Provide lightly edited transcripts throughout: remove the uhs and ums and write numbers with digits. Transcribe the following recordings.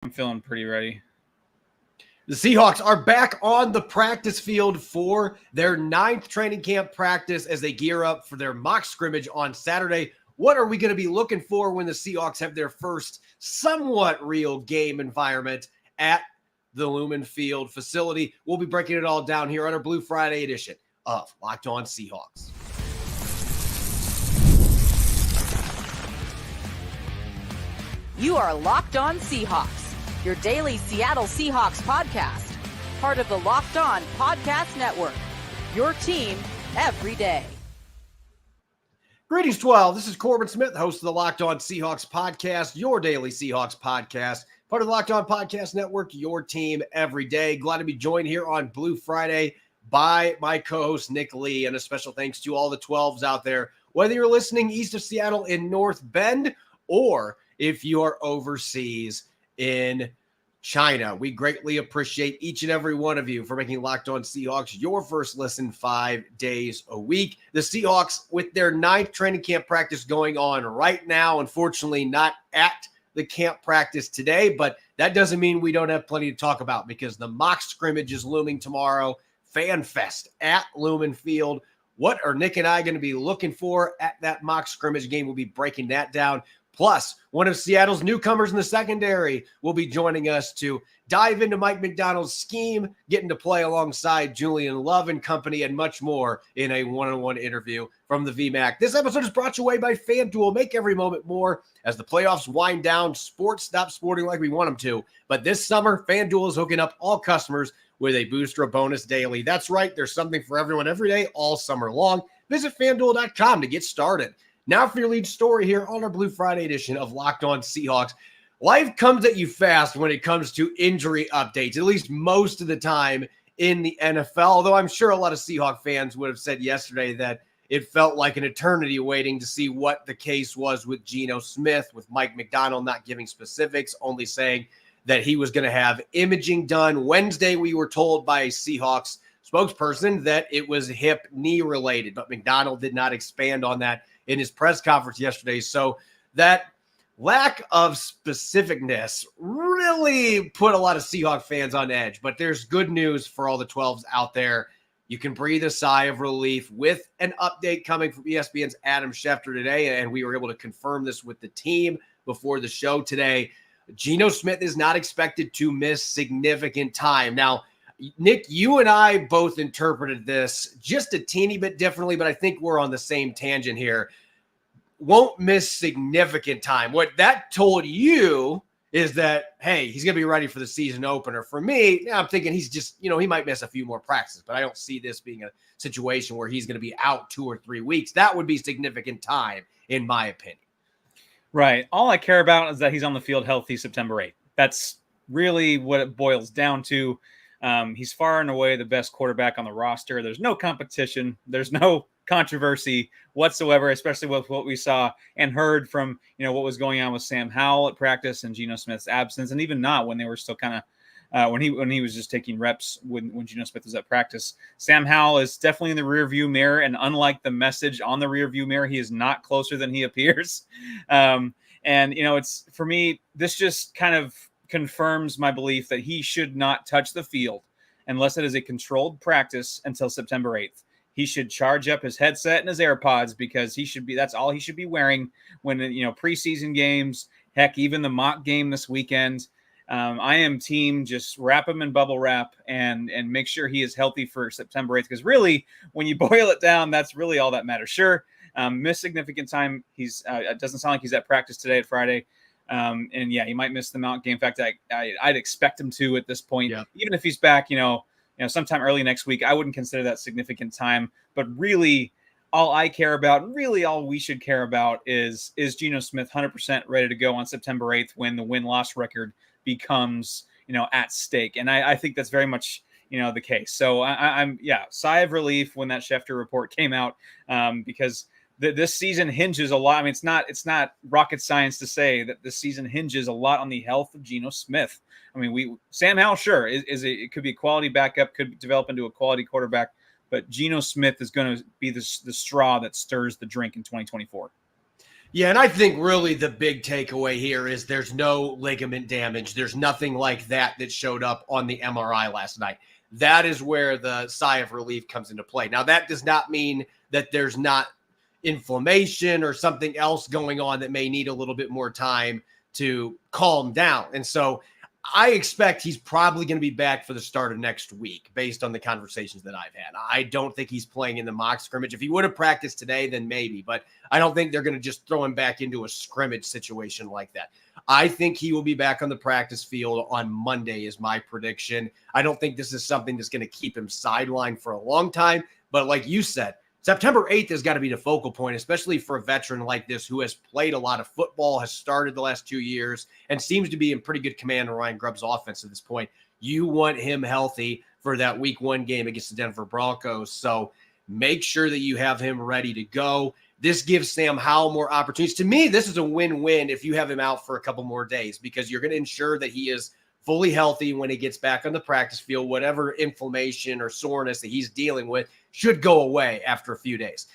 I'm feeling pretty ready. The Seahawks are back on the practice field for their 9th training camp practice as they gear up for their mock scrimmage on Saturday. What are we going to be looking for when the Seahawks have their first somewhat real game environment at the Lumen Field facility? We'll be breaking it all down here on our Blue Friday edition of Locked On Seahawks. You are Locked On Seahawks, your daily Seattle Seahawks podcast, part of the Locked On Podcast Network, your team every day. Greetings, 12. This is Corbin Smith, host of the Locked On Seahawks podcast, your daily Seahawks podcast, part of the Locked On Podcast Network, your team every day. Glad to be joined here on Blue Friday by my co-host, Nick Lee, and a special thanks to all the 12s out there, whether you're listening east of Seattle in North Bend or if you are overseas in China. We greatly appreciate each and every one of you for making Locked On Seahawks your first listen 5 days a week. The Seahawks, with their 9th training camp practice going on right now, unfortunately not at the camp practice today, but that doesn't mean we don't have plenty to talk about because the mock scrimmage is looming tomorrow. Fan Fest at Lumen Field. What are Nick and I going to be looking for at that mock scrimmage game? We'll be breaking that down. Plus, one of Seattle's newcomers in the secondary will be joining us to dive into Mike Macdonald's scheme, getting to play alongside Julian Love and company, and much more in a one-on-one interview from the VMAC. This episode is brought to you away by FanDuel. Make every moment more as the playoffs wind down. Sports stop sporting like we want them to. But this summer, FanDuel is hooking up all customers with a booster bonus daily. That's right. There's something for everyone every day, all summer long. Visit FanDuel.com to get started. Now for your lead story here on our Blue Friday edition of Locked On Seahawks. Life comes at you fast when it comes to injury updates, at least most of the time in the NFL, although I'm sure a lot of Seahawk fans would have said yesterday that it felt like an eternity waiting to see what the case was with Geno Smith, with Mike Macdonald not giving specifics, only saying that he was going to have imaging done. Wednesday, we were told by a Seahawks spokesperson that it was hip knee related, but Macdonald did not expand on that in his press conference yesterday. So that lack of specificness really put a lot of Seahawk fans on edge. But there's good news for all the 12s out there. You can breathe a sigh of relief with an update coming from ESPN's Adam Schefter today, and we were able to confirm this with the team before the show today. Geno Smith is not expected to miss significant time. Now, Nick, you and I both interpreted this just a teeny bit differently, but I think we're on the same tangent here. Won't miss significant time. What that told you is that, hey, he's going to be ready for the season opener. For me, I'm thinking he's just, he might miss a few more practices, but I don't see this being a situation where he's going to be out 2 or 3 weeks. That would be significant time, in my opinion. Right. All I care about is that he's on the field healthy September 8th. That's really what it boils down to. He's far and away the best quarterback on the roster. There's no competition. There's no controversy whatsoever, especially with what we saw and heard from, what was going on with Sam Howell at practice and Geno Smith's absence, and even not when they were still kind of when he was just taking reps when Geno Smith was at practice. Sam Howell is definitely in the rearview mirror, and unlike the message on the rearview mirror, he is not closer than he appears. And it's, for me, this just kind of confirms my belief that he should not touch the field unless it is a controlled practice until September 8th. He should charge up his headset and his AirPods because that's all he should be wearing when, preseason games, heck, even the mock game this weekend. I am team just wrap him in bubble wrap and make sure he is healthy for September 8th. Because really, when you boil it down, that's really all that matters. Sure, miss significant time. It doesn't sound like he's at practice today at Friday. And yeah, he might miss the Mount game. In fact, I'd expect him to at this point, even if he's back, sometime early next week. I wouldn't consider that significant time. But really, all I care about, really all we should care about is Geno Smith 100% ready to go on September 8th when the win-loss record becomes, at stake. And I think that's very much, the case. So I'm sigh of relief when that Schefter report came out because this season hinges a lot. I mean, it's not rocket science to say that this season hinges a lot on the health of Geno Smith. I mean, Sam Howell, sure, it could be a quality backup, could develop into a quality quarterback, but Geno Smith is going to be the straw that stirs the drink in 2024. Yeah, and I think really the big takeaway here is there's no ligament damage. There's nothing like that showed up on the MRI last night. That is where the sigh of relief comes into play. Now, that does not mean that there's not inflammation or something else going on that may need a little bit more time to calm down. And so I expect he's probably going to be back for the start of next week based on the conversations that I've had. I don't think he's playing in the mock scrimmage. If he would have practiced today, then maybe, but I don't think they're going to just throw him back into a scrimmage situation like that. I think he will be back on the practice field on Monday is my prediction. I don't think this is something that's going to keep him sidelined for a long time, but like you said, September 8th has got to be the focal point, especially for a veteran like this who has played a lot of football, has started the last 2 years, and seems to be in pretty good command of Ryan Grubb's offense at this point. You want him healthy for that week 1 game against the Denver Broncos. So make sure that you have him ready to go. This gives Sam Howell more opportunities. To me, this is a win-win if you have him out for a couple more days because you're going to ensure that he is fully healthy when he gets back on the practice field. Whatever inflammation or soreness that he's dealing with should go away after a few days.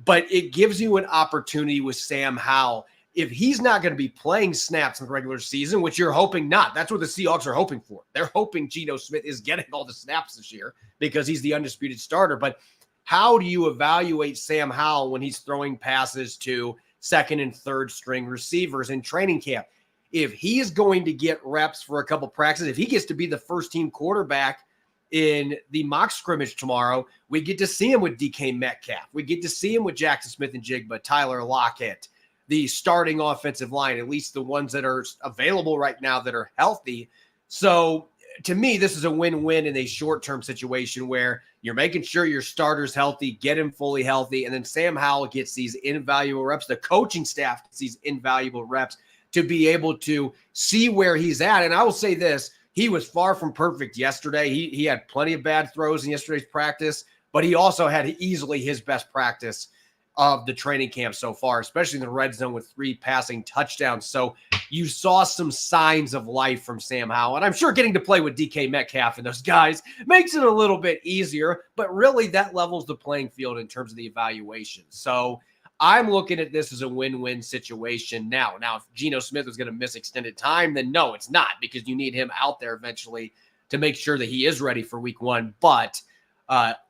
But it gives you an opportunity with Sam Howell. If he's not going to be playing snaps in the regular season, which you're hoping not, that's what the Seahawks are hoping for. They're hoping Geno Smith is getting all the snaps this year because he's the undisputed starter. But how do you evaluate Sam Howell when he's throwing passes to second and third string receivers in training camp? If he is going to get reps for a couple practices, if he gets to be the first team quarterback in the mock scrimmage tomorrow, we get to see him with DK Metcalf. We get to see him with Jackson Smith-Njigba, Tyler Lockett, the starting offensive line, at least the ones that are available right now that are healthy. So to me, this is a win-win in a short-term situation where you're making sure your starter's healthy, get him fully healthy, and then Sam Howell gets these invaluable reps. The coaching staff gets these invaluable reps to be able to see where he's at. And I will say this, he was far from perfect yesterday. He had plenty of bad throws in yesterday's practice, but he also had easily his best practice of the training camp so far, especially in the red zone with 3 passing touchdowns. So you saw some signs of life from Sam Howell. And I'm sure getting to play with DK Metcalf and those guys makes it a little bit easier, but really that levels the playing field in terms of the evaluation. So I'm looking at this as a win-win situation now. Now, if Geno Smith was going to miss extended time, then no, it's not, because you need him out there eventually to make sure that he is ready for week 1. But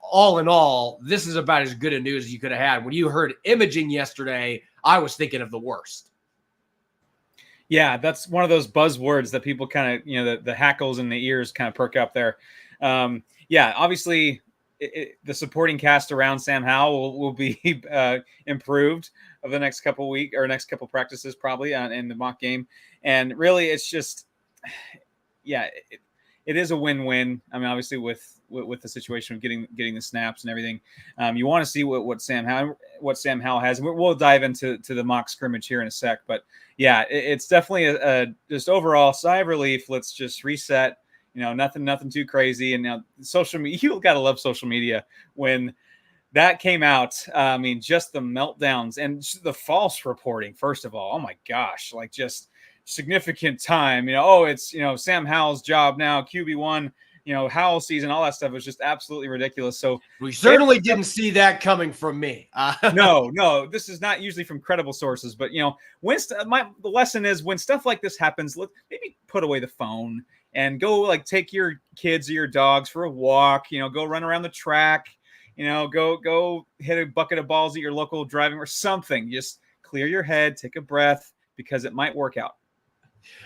all in all, this is about as good a news as you could have had. When you heard imaging yesterday, I was thinking of the worst. Yeah, that's one of those buzzwords that people kind of, the hackles in the ears kind of perk up there. Yeah, obviously, the supporting cast around Sam Howell will be improved over the next couple weeks or next couple practices, probably in the mock game. And really, it's just, yeah, it is a win-win. I mean, obviously with the situation of getting the snaps and everything, you want to see what Sam Howell has. And we'll dive into the mock scrimmage here in a sec. But yeah, it's definitely a just overall sigh of relief. Let's just reset. Nothing too crazy. And now social media, you got to love social media. When that came out, I mean, just the meltdowns and the false reporting, first of all, oh my gosh, like just significant time, it's, Sam Howell's job now, QB1, Howell season, all that stuff was just absolutely ridiculous. So we certainly didn't see that coming from me. No, this is not usually from credible sources, but when the lesson is when stuff like this happens, maybe put away the phone and go take your kids or your dogs for a walk, go run around the track, go hit a bucket of balls at your local driving or something. Just clear your head, take a breath, because it might work out.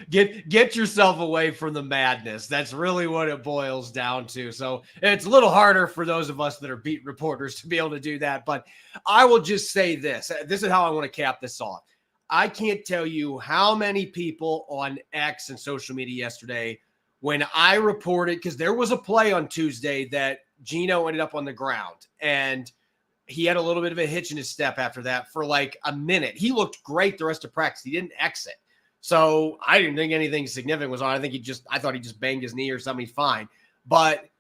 Get yourself away from the madness. That's really what it boils down to. So it's a little harder for those of us that are beat reporters to be able to do that. But I will just say this. This is how I want to cap this off. I can't tell you how many people on X and social media yesterday, when I reported, because there was a play on Tuesday that Geno ended up on the ground and he had a little bit of a hitch in his step after that for like a minute. He looked great the rest of practice. He didn't exit. So I didn't think anything significant was on. I thought he just banged his knee or something. Fine. But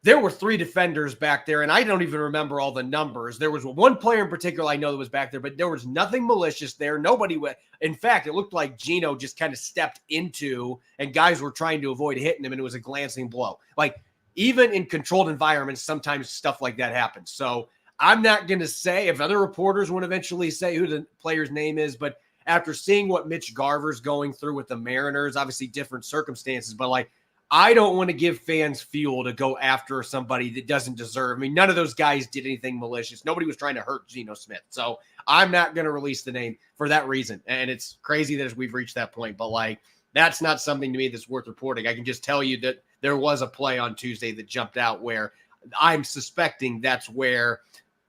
there were 3 defenders back there, and I don't even remember all the numbers. There was one player in particular I know that was back there, but there was nothing malicious there. Nobody went. In fact, it looked like Geno just kind of stepped into, and guys were trying to avoid hitting him, and it was a glancing blow. Like, even in controlled environments, sometimes stuff like that happens. So I'm not going to say if other reporters would eventually say who the player's name is, but after seeing what Mitch Garver's going through with the Mariners, obviously different circumstances, but like, I don't want to give fans fuel to go after somebody that doesn't deserve. I mean, none of those guys did anything malicious. Nobody was trying to hurt Geno Smith. So I'm not going to release the name for that reason. And it's crazy that we've reached that point, but like, that's not something to me that's worth reporting. I can just tell you that there was a play on Tuesday that jumped out where I'm suspecting that's where,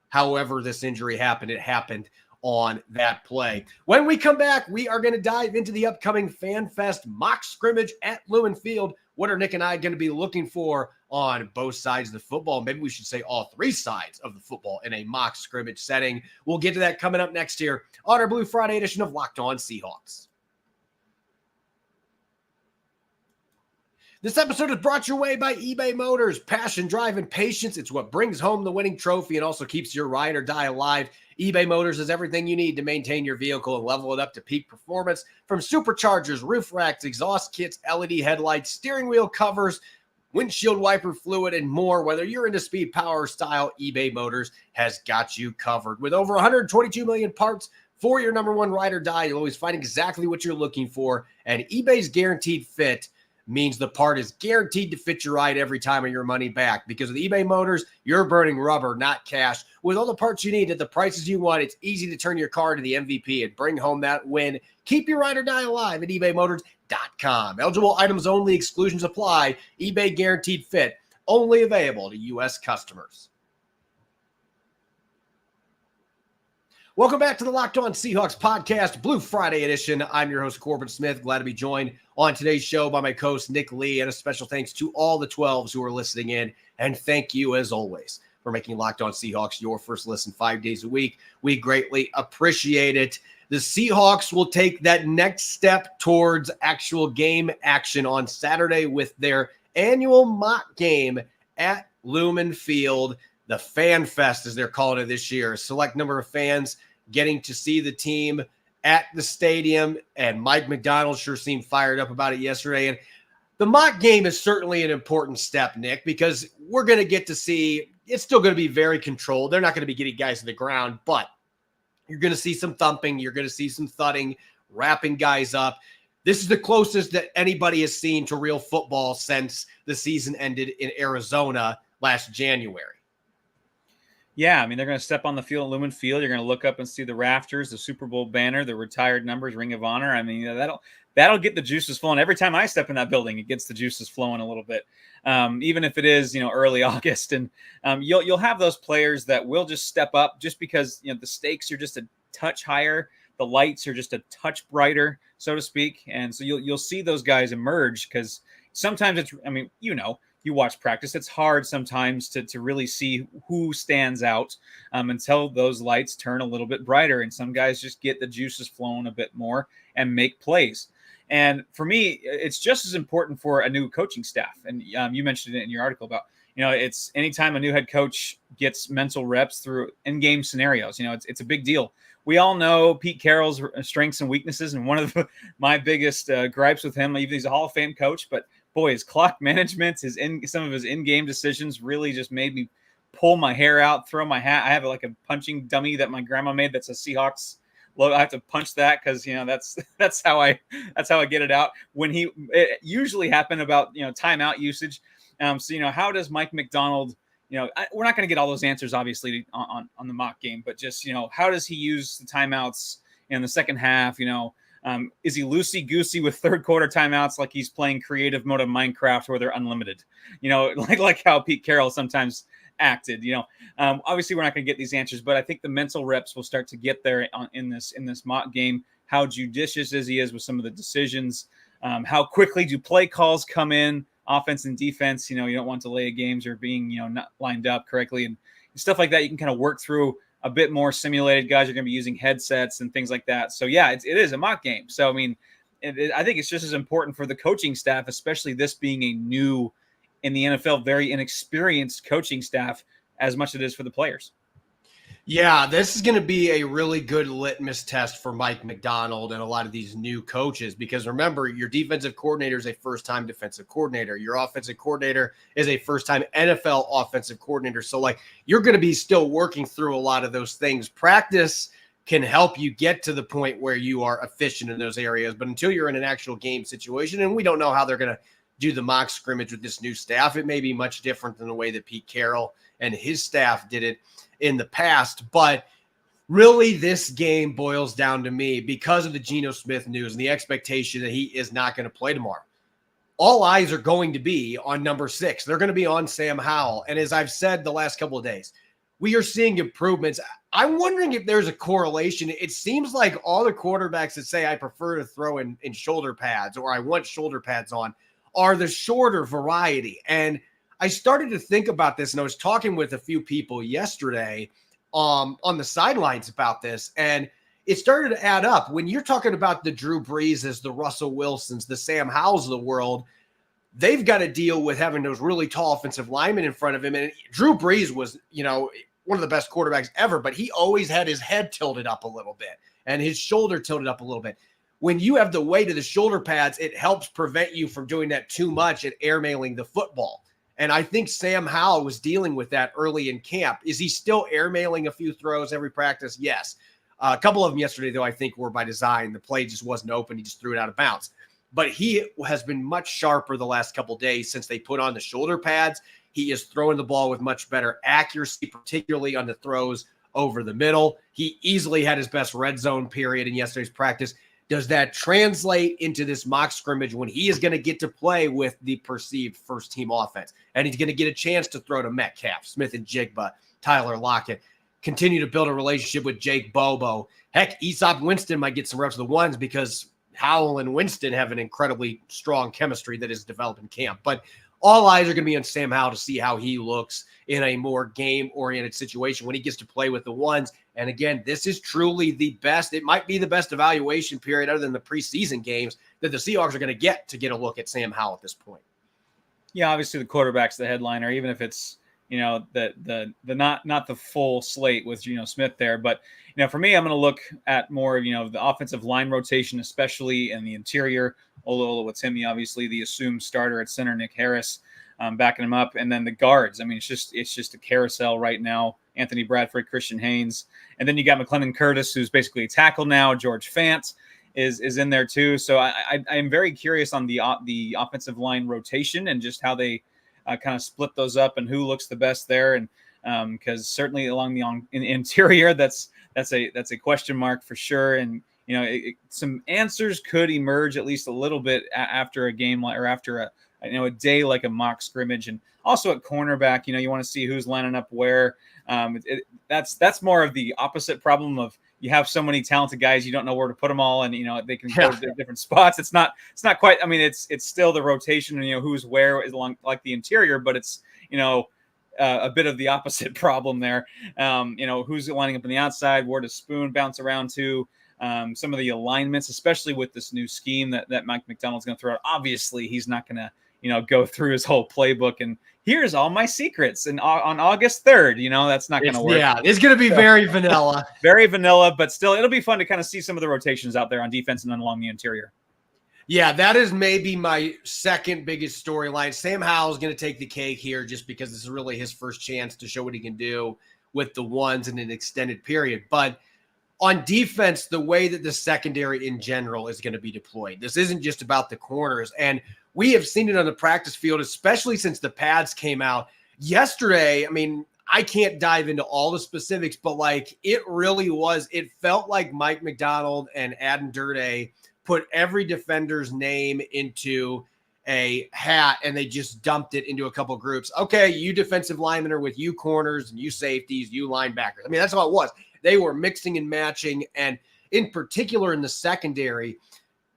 however this injury happened, it happened on that play. When we come back, we are going to dive into the upcoming Fan Fest mock scrimmage at Lumen Field. What are Nick and I going to be looking for on both sides of the football? Maybe we should say all three sides of the football in a mock scrimmage setting. We'll get to that coming up next here on our Blue Friday edition of Locked On Seahawks. This episode is brought your way by eBay Motors. Passion, drive, and patience. It's what brings home the winning trophy and also keeps your ride or die alive. eBay Motors is everything you need to maintain your vehicle and level it up to peak performance. From superchargers, roof racks, exhaust kits, LED headlights, steering wheel covers, windshield wiper fluid, and more. Whether you're into speed, power, or style, eBay Motors has got you covered. With over 122 million parts for your number one ride or die, you'll always find exactly what you're looking for. And eBay's guaranteed fit means the part is guaranteed to fit your ride every time or your money back. Because with eBay Motors, you're burning rubber, not cash. With all the parts you need at the prices you want, it's easy to turn your car into the MVP and bring home that win. Keep your ride or die alive at ebaymotors.com. Eligible items only, exclusions apply. eBay guaranteed fit, only available to U.S. customers. Welcome back to the Locked On Seahawks podcast, Blue Friday edition. I'm your host, Corbin Smith. Glad to be joined on today's show by my co-host, Nick Lee, and a special thanks to all the 12s who are listening in. And thank you, as always, for making Locked On Seahawks your first listen 5 days a week. We greatly appreciate it. The Seahawks will take that next step towards actual game action on Saturday with their annual mock game at Lumen Field. The Fan Fest, as they're calling it this year. A select number of fans getting to see the team at the stadium, and Mike Macdonald sure seemed fired up about it yesterday. And the mock game is certainly an important step, Nick, because we're going to get to see, it's still going to be very controlled. They're not going to be getting guys to the ground, but you're going to see some thumping. You're going to see some thudding, wrapping guys up. This is the closest that anybody has seen to real football since the season ended in Arizona last January. Yeah, I mean, they're going to step on the field at Lumen Field. You're going to look up and see the rafters, the Super Bowl banner, the retired numbers, Ring of Honor. I mean, that'll get the juices flowing. Every time I step in that building, it gets the juices flowing a little bit, even if it is, early August. And you'll have those players that will just step up just because, the stakes are just a touch higher. The lights are just a touch brighter, so to speak. And so you'll see those guys emerge because sometimes you watch practice. It's hard sometimes to really see who stands out until those lights turn a little bit brighter. And some guys just get the juices flowing a bit more and make plays. And for me, it's just as important for a new coaching staff. And you mentioned it in your article about, it's anytime a new head coach gets mental reps through in-game scenarios, it's a big deal. We all know Pete Carroll's strengths and weaknesses. And one of my biggest gripes with him, even he's a Hall of Fame coach, but boy, his clock management, some of his in-game decisions really just made me pull my hair out, throw my hat. I have like a punching dummy that my grandma made that's a Seahawks logo. I have to punch that because that's how I get it out. It usually happen about timeout usage. So how does Mike Macdonald? We're not going to get all those answers obviously on the mock game, but just how does he use the timeouts in the second half? Is he loosey-goosey with third quarter timeouts like he's playing creative mode of Minecraft where they're unlimited? Like how Pete Carroll sometimes acted. Obviously we're not going to get these answers, but I think the mental reps will start to get there in this mock game. How judicious is he with some of the decisions? How quickly do play calls come in, offense and defense? You don't want delay games or being not lined up correctly and stuff like that. You can kind of work through a bit more simulated. Guys are going to be using headsets and things like that. So yeah, it is a mock game. So, I mean, I think it's just as important for the coaching staff, especially this being a new in the NFL, very inexperienced coaching staff as much as it is for the players. Yeah, this is going to be a really good litmus test for Mike Macdonald and a lot of these new coaches, because remember, your defensive coordinator is a first-time defensive coordinator. Your offensive coordinator is a first-time NFL offensive coordinator. So, you're going to be still working through a lot of those things. Practice can help you get to the point where you are efficient in those areas. But until you're in an actual game situation, and we don't know how they're going to do the mock scrimmage with this new staff, it may be much different than the way that Pete Carroll and his staff did it in the past. But really, this game boils down to me because of the Geno Smith news and the expectation that he is not going to play tomorrow. All eyes are going to be on number 6. They're going to be on Sam Howell. And as I've said the last couple of days, we are seeing improvements. I'm wondering if there's a correlation. It seems like all the quarterbacks that say I prefer to throw in shoulder pads or I want shoulder pads on are the shorter variety. And I started to think about this, and I was talking with a few people yesterday on the sidelines about this, and it started to add up. When you're talking about the Drew Breeses, the Russell Wilsons, the Sam Howells of the world, they've got to deal with having those really tall offensive linemen in front of him. And Drew Brees was, one of the best quarterbacks ever, but he always had his head tilted up a little bit and his shoulder tilted up a little bit. When you have the weight of the shoulder pads, it helps prevent you from doing that too much and airmailing the football. And I think Sam Howell was dealing with that early in camp. Is he still airmailing a few throws every practice? Yes. A couple of them yesterday, though, I think were by design. The play just wasn't open. He just threw it out of bounds. But he has been much sharper the last couple of days since they put on the shoulder pads. He is throwing the ball with much better accuracy, particularly on the throws over the middle. He easily had his best red zone period in yesterday's practice. Does that translate into this mock scrimmage when he is going to get to play with the perceived first-team offense? And he's going to get a chance to throw to Metcalf, Smith and Jigba, Tyler Lockett, continue to build a relationship with Jake Bobo. Heck, Aesop Winston might get some reps of the ones because Howell and Winston have an incredibly strong chemistry that is developed in camp. But all eyes are going to be on Sam Howell to see how he looks in a more game-oriented situation when he gets to play with the ones. And again, this is truly the best. It might be the best evaluation period other than the preseason games that the Seahawks are going to get a look at Sam Howell at this point. Yeah, obviously the quarterback's the headliner, even if it's, the not the full slate with Geno Smith there. But, for me, I'm going to look at more of, the offensive line rotation, especially in the interior. Ola Watimi, obviously the assumed starter at center, Nick Harris, backing him up. And then the guards. I mean, it's just a carousel right now. Anthony Bradford, Christian Haynes. And then you got McClendon Curtis, who's basically a tackle now. George Fant is in there too. So I am very curious on the offensive line rotation and just how they kind of split those up and who looks the best there. And because certainly along the interior, that's a question mark for sure. And some answers could emerge at least a little bit after a game or after a day like a mock scrimmage. And also at cornerback, you want to see who's lining up where. That's more of the opposite problem of you have so many talented guys, you don't know where to put them all, and they can go to different spots. It's not quite. I mean, it's still the rotation and who's where is along like the interior, but it's a bit of the opposite problem there. Who's lining up on the outside, where does Spoon bounce around to? Some of the alignments, especially with this new scheme that Mike Macdonald's going to throw out. Obviously, he's not going to go through his whole playbook and here's all my secrets. And on August 3rd, that's not going to work. Yeah, it's going to be very vanilla. Very vanilla, but still, it'll be fun to kind of see some of the rotations out there on defense and then along the interior. Yeah, that is maybe my second biggest storyline. Sam Howell's going to take the cake here just because this is really his first chance to show what he can do with the ones in an extended period. But on defense, the way that the secondary in general is going to be deployed, this isn't just about the corners. And we have seen it on the practice field, especially since the pads came out yesterday. I mean, I can't dive into all the specifics, but it felt like Mike Macdonald and Adam Durde put every defender's name into a hat and they just dumped it into a couple groups. Okay, you defensive linemen are with you corners and you safeties, you linebackers. I mean, that's how it was. They were mixing and matching, and in particular in the secondary,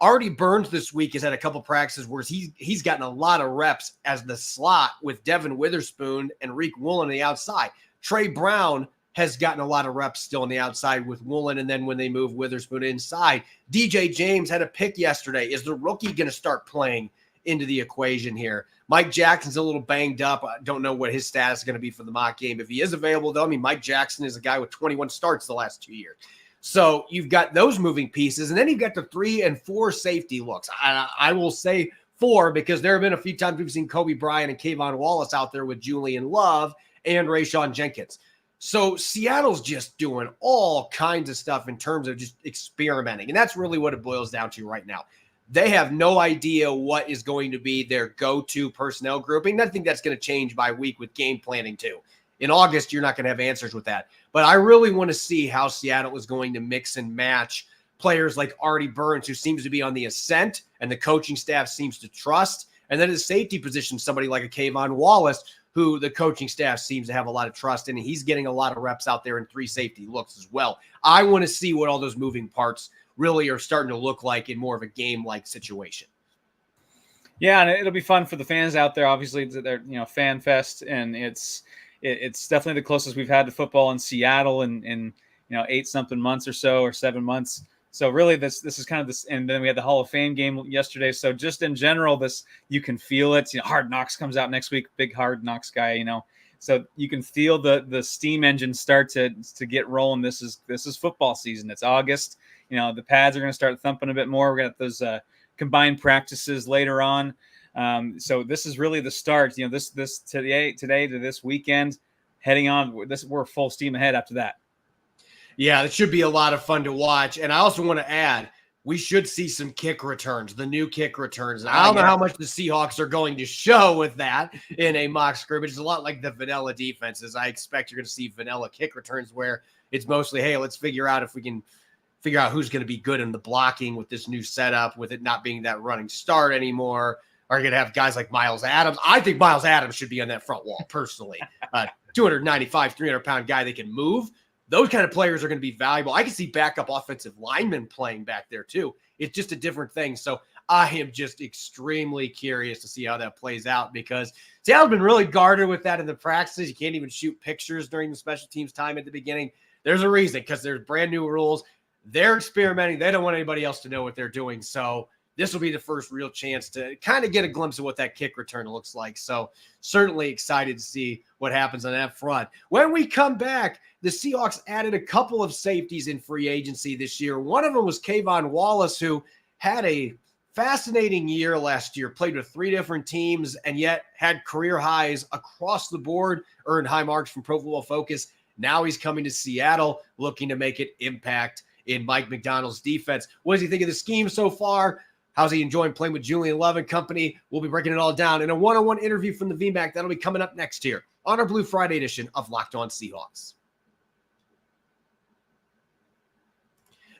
Artie Burns this week has had a couple practices where he's gotten a lot of reps as the slot with Devin Witherspoon and Reek Woolen on the outside. Trey Brown has gotten a lot of reps still on the outside with Woolen, and then when they move Witherspoon inside. DJ James had a pick yesterday. Is the rookie going to start playing into the equation here? Mike Jackson's a little banged up. I don't know what his status is going to be for the mock game. If he is available, though, I mean, Mike Jackson is a guy with 21 starts the last 2 years. So you've got those moving pieces, and then you've got the 3 and 4 safety looks. I will say 4 because there have been a few times we've seen Kobe Bryant and K'Von Wallace out there with Julian Love and Rayshon Jenkins. So Seattle's just doing all kinds of stuff in terms of just experimenting. And that's really what it boils down to right now. They have no idea what is going to be their go-to personnel grouping. I think that's going to change by week with game planning too. In August, you're not going to have answers with that. But I really want to see how Seattle is going to mix and match players like Artie Burns, who seems to be on the ascent and the coaching staff seems to trust. And then at the safety position, somebody like a K'Von Wallace, who the coaching staff seems to have a lot of trust in. And he's getting a lot of reps out there in 3 safety looks as well. I want to see what all those moving parts really are starting to look like in more of a game-like situation. Yeah, and it'll be fun for the fans out there. Obviously, they're fan fest, and it's definitely the closest we've had to football in Seattle in 8-something months or so, or 7 months. So really, this is kind of this, and then we had the Hall of Fame game yesterday. So just in general, this, you can feel it. Hard Knocks comes out next week. Big Hard Knocks guy, so you can feel the steam engine start to get rolling. This is football season. It's August. The pads are going to start thumping a bit more. We're going to have those combined practices later on. So this is really the start. This today to this weekend, heading on. We're full steam ahead after that. Yeah, it should be a lot of fun to watch. And I also want to add, we should see some kick returns, the new kick returns. And I don't know how much the Seahawks are going to show with that in a mock scrimmage. It's a lot like the vanilla defenses. I expect you're going to see vanilla kick returns where it's mostly, hey, let's figure out if we can figure out who's going to be good in the blocking with this new setup, with it not being that running start anymore. Are you going to have guys like Miles Adams? I think Miles Adams should be on that front wall, personally. 295, 300-pound guy that can move. Those kind of players are going to be valuable. I can see backup offensive linemen playing back there too. It's just a different thing. So I am just extremely curious to see how that plays out, because Seattle's been really guarded with that in the practices. You can't even shoot pictures during the special teams time at the beginning. There's a reason, because there's brand new rules. They're experimenting. They don't want anybody else to know what they're doing. So this will be the first real chance to kind of get a glimpse of what that kick return looks like. So certainly excited to see what happens on that front. When we come back, the Seahawks added a couple of safeties in free agency this year. One of them was K'Von Wallace, who had a fascinating year last year, played with 3 different teams, and yet had career highs across the board, earned high marks from Pro Football Focus. Now he's coming to Seattle, looking to make an impact in Mike Macdonald's defense. What does he think of the scheme so far? How's he enjoying playing with Julian Love and company? We'll be breaking it all down in a one-on-one interview from the VMAC. That'll be coming up next here on our Blue Friday edition of Locked On Seahawks.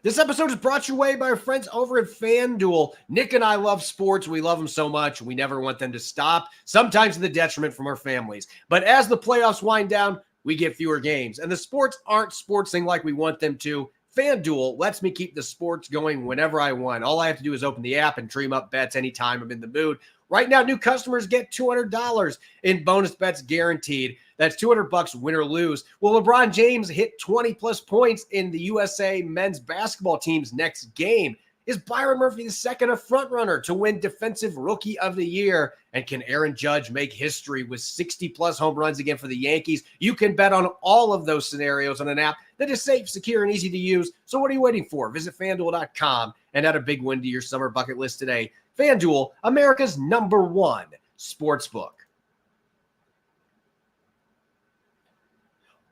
This episode is brought your way by our friends over at FanDuel. Nick and I love sports. We love them so much. We never want them to stop, sometimes to the detriment from our families. But as the playoffs wind down, we get fewer games. And the sports aren't sportsing like we want them to. FanDuel lets me keep the sports going whenever I want. All I have to do is open the app and dream up bets anytime I'm in the mood. Right now, new customers get $200 in bonus bets guaranteed. That's $200 win or lose. Will LeBron James hit 20-plus points in the USA men's basketball team's next game? Is Byron Murphy II a frontrunner to win Defensive Rookie of the Year? And can Aaron Judge make history with 60-plus home runs again for the Yankees? You can bet on all of those scenarios on an app that is safe, secure, and easy to use. So what are you waiting for? Visit FanDuel.com and add a big win to your summer bucket list today. FanDuel, America's #1 sportsbook.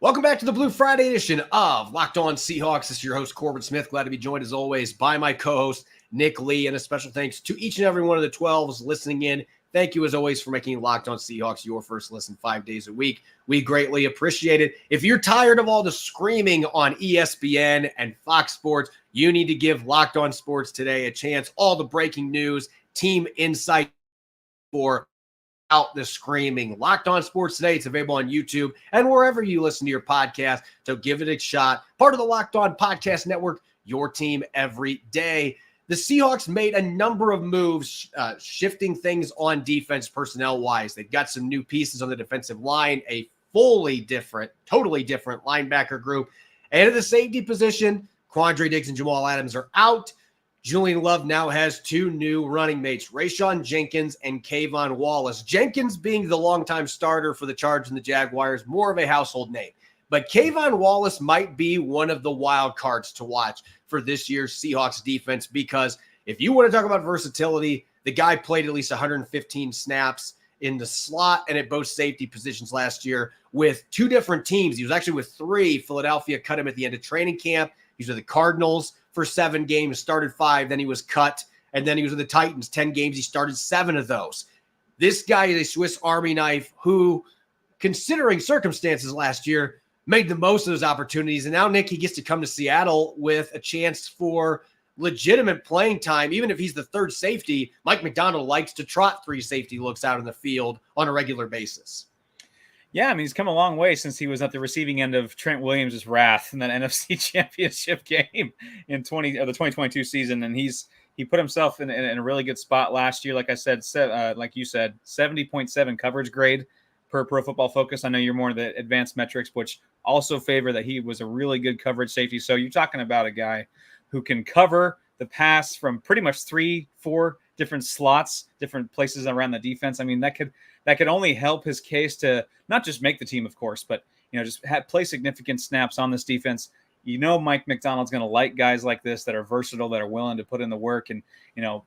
Welcome back to the Blue Friday edition of Locked On Seahawks. This is your host, Corbin Smith. Glad to be joined, as always, by my co-host, Nick Lee. And a special thanks to each and every one of the 12s listening in. Thank you, as always, for making Locked On Seahawks your first listen 5 days a week. We greatly appreciate it. If you're tired of all the screaming on ESPN and Fox Sports, you need to give Locked On Sports Today a chance. All the breaking news, team insight for out the screaming. Locked On Sports Today. It's available on YouTube and wherever you listen to your podcast. So give it a shot. Part of the Locked On Podcast Network, your team every day. The Seahawks made a number of moves, shifting things on defense personnel-wise. They've got some new pieces on the defensive line, a totally different linebacker group. And at the safety position, Quandre Diggs and Jamal Adams are out. Julian Love now has 2 new running mates, Rayshon Jenkins and K'Von Wallace. Jenkins being the longtime starter for the Chargers and the Jaguars, more of a household name. But K'Von Wallace might be one of the wild cards to watch for this year's Seahawks defense, because if you want to talk about versatility, the guy played at least 115 snaps in the slot and at both safety positions last year with 2 different teams. He was actually with 3. Philadelphia cut him at the end of training camp. He was with the Cardinals for 7 games, started 5, then he was cut, and then he was with the Titans, 10 games. He started 7 of those. This guy is a Swiss Army knife who, considering circumstances last year, made the most of those opportunities. And now, Nick, he gets to come to Seattle with a chance for legitimate playing time. Even if he's the 3rd safety, Mike Macdonald likes to trot 3 safety looks out in the field on a regular basis. Yeah, I mean, he's come a long way since he was at the receiving end of Trent Williams' wrath in that NFC Championship game in the 2022 season. And he put himself in a really good spot last year. Like I said, like you said, 70.7 coverage grade per Pro Football Focus. I know you're more of the advanced metrics, which also favor that he was a really good coverage safety. So you're talking about a guy who can cover the pass from pretty much 3-4 different slots, different places around the defense. I mean, that could only help his case to not just make the team, of course, but just play significant snaps on this defense. Mike Macdonald's going to like guys like this that are versatile, that are willing to put in the work and,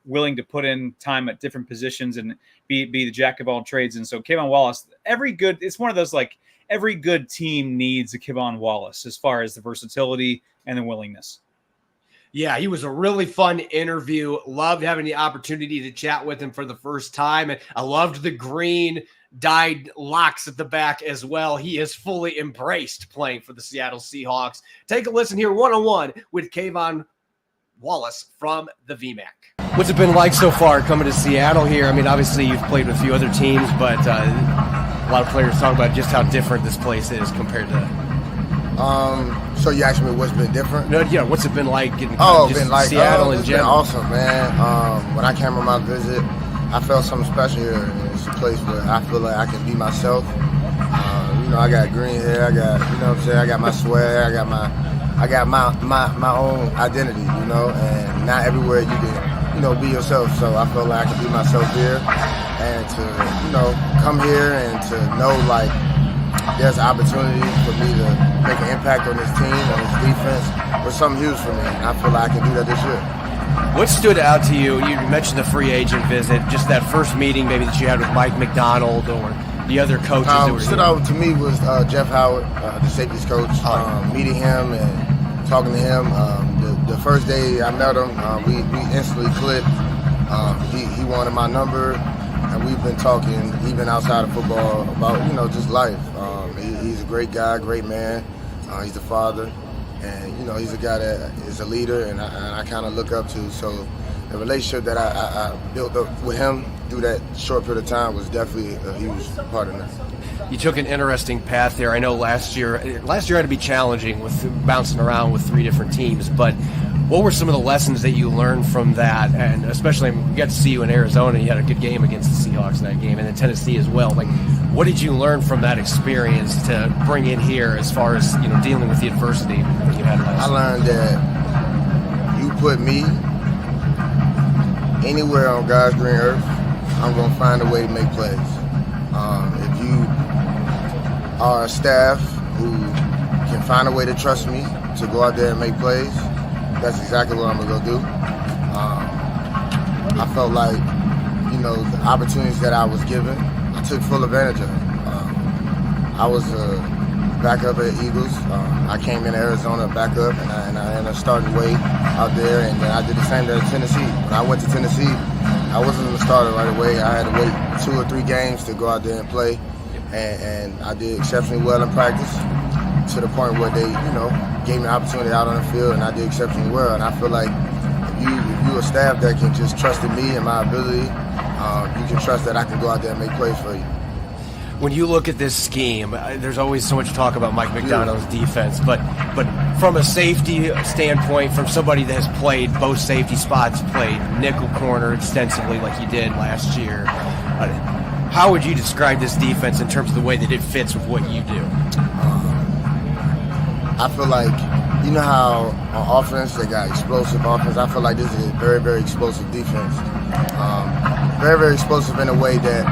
willing to put in time at different positions and be the jack of all trades. And so K'Von Wallace, it's one of those, like, every good team needs a K'Von Wallace as far as the versatility and the willingness. Yeah, he was a really fun interview. Loved having the opportunity to chat with him for the first time. And I loved the green dyed locks at the back as well. He is fully embraced playing for the Seattle Seahawks. Take a listen here, one-on-one with K'Von Wallace from the VMAC. What's it been like so far coming to Seattle here? I mean, obviously you've played with a few other teams, but a lot of players talk about just how different this place is compared to... So you asked me what's been different? No, yeah, what's it been like getting Seattle in general? It's been awesome, man. When I came on my visit, I felt something special here. It's a place where I feel like I can be myself. I got green hair, I got my swag, I got my own identity, and not everywhere you can, be yourself. So I feel like I can be myself here, and to, come here and to know, like, there's an opportunity for me to make an impact on this team, on this defense, was something huge for me. And I feel like I can do that this year. What stood out to you? You mentioned the free agent visit, just that first meeting maybe that you had with Mike Macdonald or the other coaches that were stood out to me was Jeff Howard, the safeties coach, meeting him and talking to him. The first day I met him, we instantly clicked. He wanted my number. And we've been talking, even outside of football, about, just life. He's a great guy, great man. He's a father. And, he's a guy that is a leader and I kind of look up to. So the relationship that I built up with him through that short period of time was definitely a huge part of that. You took an interesting path there. I know last year had to be challenging with bouncing around with 3 different teams, but what were some of the lessons that you learned from that? And especially, we got to see you in Arizona. You had a good game against the Seahawks in that game, and in Tennessee as well. Like, what did you learn from that experience to bring in here as far as dealing with the adversity that you had last year? I learned that you put me anywhere on God's green earth, I'm going to find a way to make plays. If you are a staff who can find a way to trust me to go out there and make plays, that's exactly what I'm going to go do. I felt like, the opportunities that I was given, I took full advantage of them. I was a backup at Eagles. I came in Arizona backup, and I ended up starting weight out there, and then I did the same at Tennessee. When I went to Tennessee, I wasn't going to start right away. I had to wait 2 or 3 games to go out there and play, and I did exceptionally well in practice to the point where they, gave me an opportunity out on the field, and I did exceptionally well. And I feel like if you're a staff that can just trust in me and my ability, you can trust that I can go out there and make plays for you. When you look at this scheme, there's always so much talk about Mike Macdonald's defense, but from a safety standpoint, from somebody that has played both safety spots, played nickel corner extensively like you did last year, how would you describe this defense in terms of the way that it fits with what you do? I feel like, how on offense they got explosive offense. I feel like this is a very, very explosive defense. Very, very explosive in a way that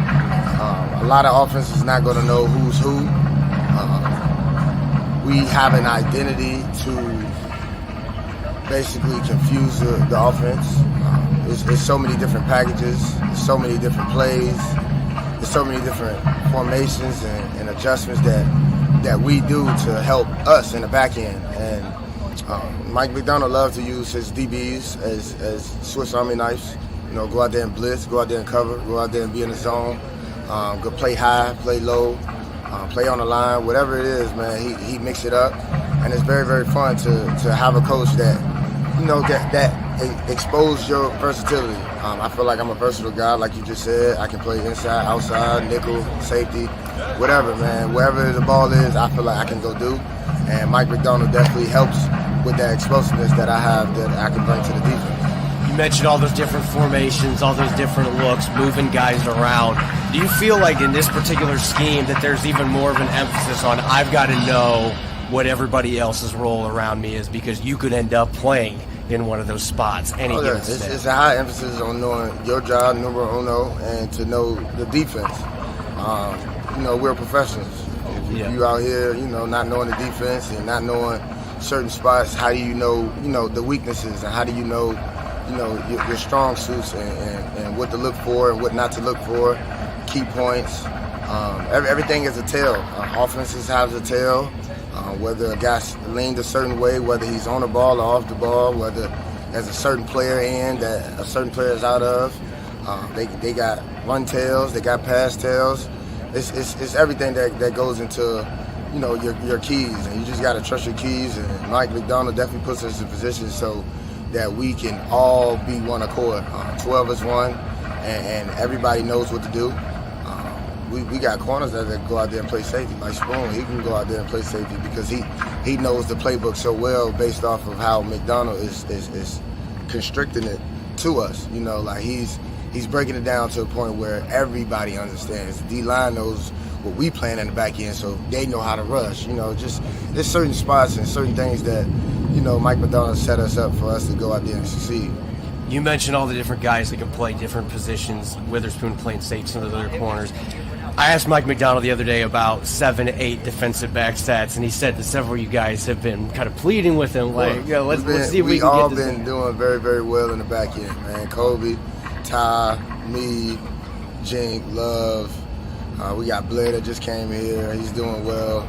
a lot of offense is not going to know who's who. We have an identity to basically confuse the offense. There's so many different packages, so many different plays. there's so many different formations and adjustments that we do to help us in the back end. And Mike Macdonald loves to use his DBs as Swiss Army knives. Go out there and blitz, go out there and cover, go out there and be in the zone, go play high, play low, play on the line, whatever it is, man. He mix it up, and it's very, very fun to have a coach that expose your versatility. I feel like I'm a versatile guy, like you just said. I can play inside, outside, nickel, safety, whatever, man. Wherever the ball is, I feel like I can go do. And Mike Macdonald definitely helps with that explosiveness that I have that I can bring to the defense. You mentioned all those different formations, all those different looks, moving guys around. Do you feel like in this particular scheme that there's even more of an emphasis on I've got to know what everybody else's role around me is, because you could end up playing in one of those spots any given It's a high emphasis on knowing your job, numero uno, and to know the defense. We're professionals. If you out here, not knowing the defense and not knowing certain spots, how do you know, the weaknesses, and how do you know, your strong suits and what to look for and what not to look for, key points. Everything is a tell. Offenses have a tell. Whether a guy's leaned a certain way, whether he's on the ball or off the ball, whether there's a certain player in that a certain player is out of. They got run tails, they got pass tails. It's everything that goes into your keys, and you just got to trust your keys. And Mike Macdonald definitely puts us in position so that we can all be one accord. 12 is one, and everybody knows what to do. We got corners that go out there and play safety. Like Spoon, he can go out there and play safety because he knows the playbook so well based off of how Macdonald is constricting it to us. He's breaking it down to a point where everybody understands. The D-line knows what we plan in the back end, so they know how to rush. Just there's certain spots and certain things that, Mike Macdonald set us up for us to go out there and succeed. You mentioned all the different guys that can play different positions, Witherspoon playing safety, some of the other corners. I asked Mike Macdonald the other day about 7 to 8 defensive back stats, and he said that several of you guys have been kind of pleading with him, let's see if we can get this. We all been doing very, very well in the back end, man. Kobe, Ty, me, Jink, Love. We got Blair that just came here. He's doing well.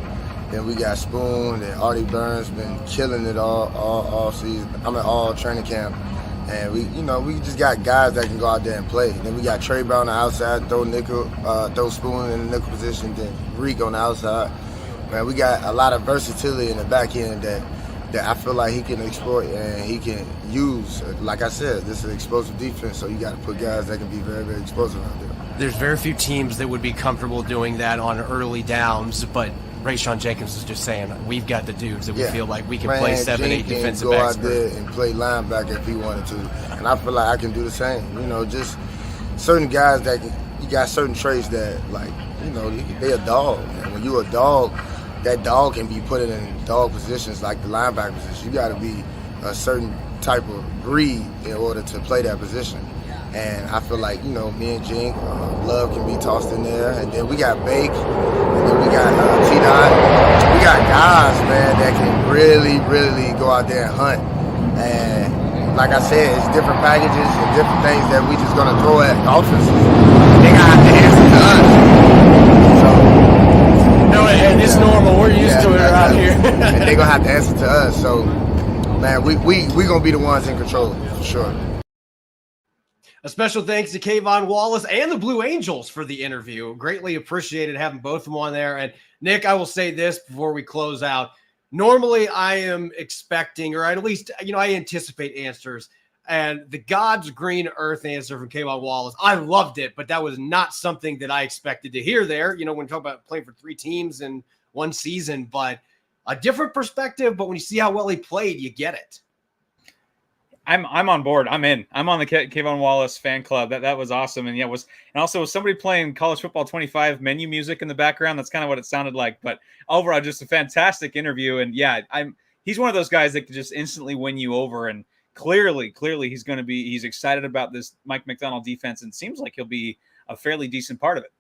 Then we got Spoon, and Artie Burns been killing it all season. All training camp. And we just got guys that can go out there and play. Then we got Trey Brown on the outside, throw Spoon in the nickel position, then Reek on the outside. Man, we got a lot of versatility in the back end that I feel like he can exploit and he can use. Like I said, this is an explosive defense, so you got to put guys that can be very, very explosive out there. There's very few teams that would be comfortable doing that on early downs, but Rayshawn Jenkins is just saying, we've got the dudes that we feel like we can play 7, 8 defensive backs. Go out there and play linebacker if he wanted to. And I feel like I can do the same. Just certain guys you got certain traits that, they a dog. And when you a dog, that dog can be put in dog positions like the linebacker position. You got to be a certain type of breed in order to play that position. And I feel like, me and Jink, Love can be tossed in there. And then we got Bake, and then we got T-Dot. We got guys, man, that can really, really go out there and hunt. And like I said, it's different packages and different things that we just going to throw at offenses. They got to have to answer to us. So, and it's normal. We're used to it around here. And they're going to have to answer to us. So, man, we going to be the ones in control, for sure. A special thanks to K'Von Wallace and the Blue Angels for the interview. Greatly appreciated having both of them on there. And Nick, I will say this before we close out. Normally I am expecting, or at least, I anticipate answers. And the God's green earth answer from K'Von Wallace, I loved it, but that was not something that I expected to hear there. When we talk about playing for 3 teams in one season, but a different perspective. But when you see how well he played, you get it. I'm on board. I'm in. I'm on the K'Von Wallace fan club. That was awesome. And was somebody playing college football 25 menu music in the background. That's kind of what it sounded like. But overall, just a fantastic interview. And he's one of those guys that can just instantly win you over. And clearly he's excited about this Mike Macdonald defense, and seems like he'll be a fairly decent part of it.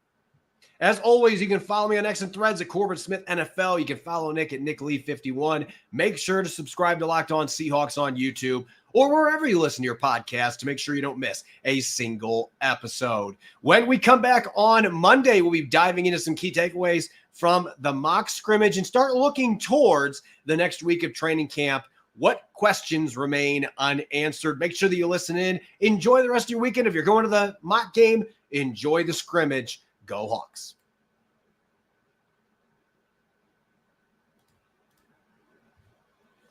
As always, you can follow me on X and Threads at Corbin Smith NFL. You can follow Nick at Nick Lee 51. Make sure to subscribe to Locked On Seahawks on YouTube or wherever you listen to your podcast to make sure you don't miss a single episode. When we come back on Monday, we'll be diving into some key takeaways from the mock scrimmage and start looking towards the next week of training camp. What questions remain unanswered? Make sure that you listen in. Enjoy the rest of your weekend. If you're going to the mock game, enjoy the scrimmage. Go Hawks.